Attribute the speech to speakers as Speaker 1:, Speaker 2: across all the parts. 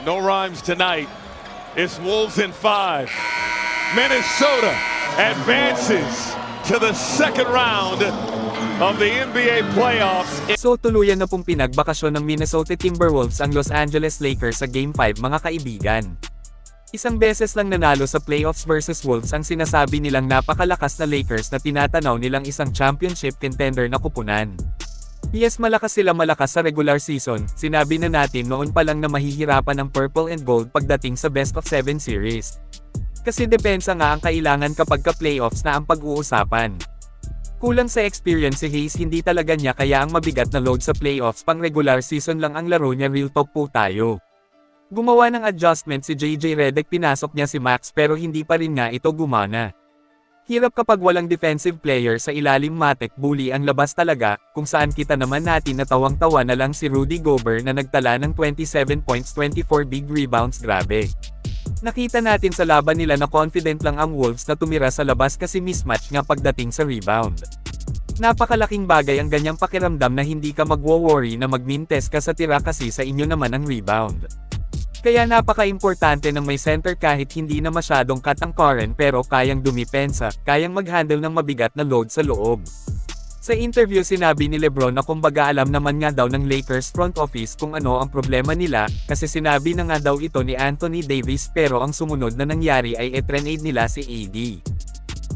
Speaker 1: No rhymes tonight. It's Wolves in 5. Minnesota advances to the second round of the NBA playoffs.
Speaker 2: So tuluyan na pong pinagbakasyon ng Minnesota Timberwolves ang Los Angeles Lakers sa Game 5 mga kaibigan. Isang beses lang nanalo sa playoffs versus Wolves ang sinasabi nilang napakalakas na Lakers na tinatanaw nilang isang championship contender na kupunan. Yes, malakas sa regular season, sinabi na natin noon pa lang na mahihirapan ang purple and gold pagdating sa best of 7 series. Kasi depensa nga ang kailangan kapag ka-playoffs na ang pag-uusapan. Kulang sa experience si Hayes, hindi talaga niya kaya ang mabigat na load sa playoffs, pang regular season lang ang laro niya, real talk po tayo. Gumawa ng adjustment si JJ Redick, pinasok niya si Max pero hindi pa rin nga ito gumana. Hirap kapag walang defensive player sa ilalim, matek bully ang labas talaga, kung saan kita naman natin natawang-tawa na lang si Rudy Gobert na nagtala ng 27 points 24 big rebounds, grabe. Nakita natin sa laban nila na confident lang ang Wolves na tumira sa labas kasi mismatch nga pagdating sa rebound. Napakalaking bagay ang ganyang pakiramdam na hindi ka magwo-worry na mag-min-test ka sa tira kasi sa inyo naman ang rebound. Kaya napaka-importante ng may center kahit hindi na masyadong katangkaran pero kayang dumipensa, kayang mag-handle ng mabigat na load sa loob. Sa interview sinabi ni LeBron na kumbaga alam naman nga daw ng Lakers front office kung ano ang problema nila, kasi sinabi na nga daw ito ni Anthony Davis pero ang sumunod na nangyari ay i-trade nila si AD.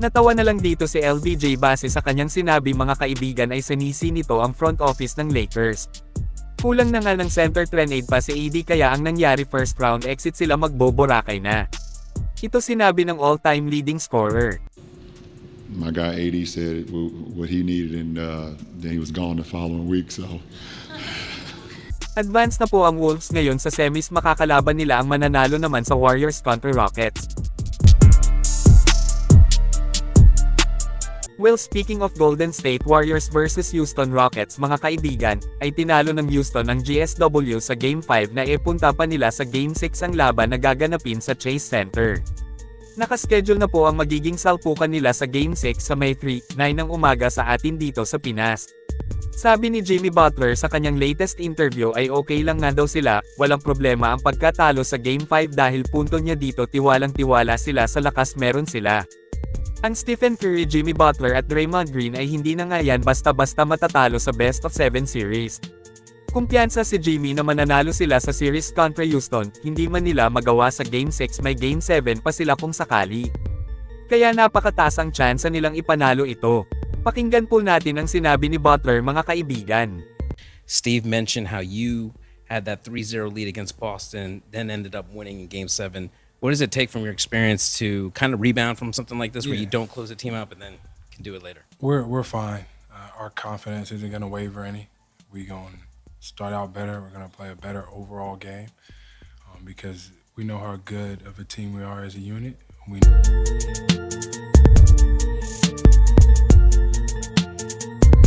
Speaker 2: Natawa na lang dito si LBJ base sa kanyang sinabi, mga kaibigan, ay sinisi nito ang front office ng Lakers. Kulang na nga ng center trade pa si AD kaya ang nangyari first round exit sila, magboborakay na. Ito sinabi ng all-time leading scorer.
Speaker 3: My guy AD said what he needed and then he was gone the following week, so.
Speaker 2: Advance na po ang Wolves ngayon sa semis, makakalaban nila ang mananalo naman sa Warriors kontra Rockets. Well, speaking of Golden State Warriors versus Houston Rockets, mga kaibigan, ay tinalo ng Houston ang GSW sa Game 5 na ipunta pa nila sa Game 6 ang laban na gaganapin sa Chase Center. Nakaschedule na po ang magiging salpukan nila sa Game 6 sa May 3, 9 ng umaga sa atin dito sa Pinas. Sabi ni Jimmy Butler sa kanyang latest interview ay okay lang nga daw sila, walang problema ang pagkatalo sa Game 5 dahil punto niya dito, tiwalang-tiwala sila sa lakas meron sila. Ang Stephen Curry, Jimmy Butler at Draymond Green ay hindi na nga yan basta-basta matatalo sa best of 7 series. Kumpiyansa si Jimmy na mananalo sila sa series kontra Houston, hindi man nila magawa sa Game 6 may Game 7 pa sila kung sakali. Kaya napakataas ang tsansa nilang ipanalo ito. Pakinggan po natin ang sinabi ni Butler, mga kaibigan.
Speaker 4: Steve mentioned how you had that 3-0 lead against Boston, then ended up winning in Game 7. What does it take from your experience to kind of rebound from something like this where you don't close the team out but then can do it later?
Speaker 5: We're fine. Our confidence isn't going to waver any. We're going to start out better. We're going to play a better overall game because we know how good of a team we are as a unit.